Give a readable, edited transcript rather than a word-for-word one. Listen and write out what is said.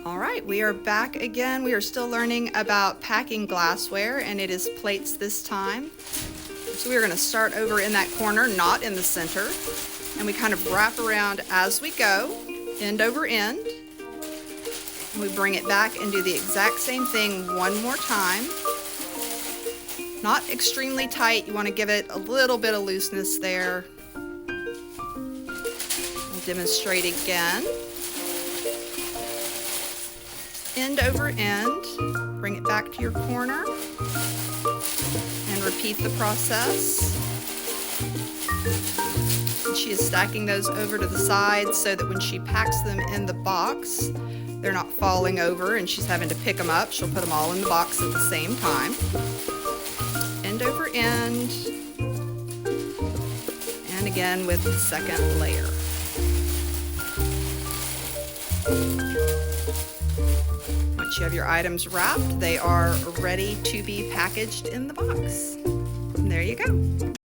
All right, we are back again. We are still learning about packing glassware, and it is plates this time. So we are going to start over in that corner, not in the center, and we kind of wrap around as we go, end over end. And we bring it back and do the exact same thing one more time. Not extremely tight, you want to give it a little bit of looseness there. I'll demonstrate again. End over end, bring it back to your corner, and repeat the process. And she is stacking those over to the sides so that when she packs them in the box, they're not falling over and she's having to pick them up. She'll put them all in the box at the same time. End over end, and again with the second layer. Once you have your items wrapped, they are ready to be packaged in the box. And there you go.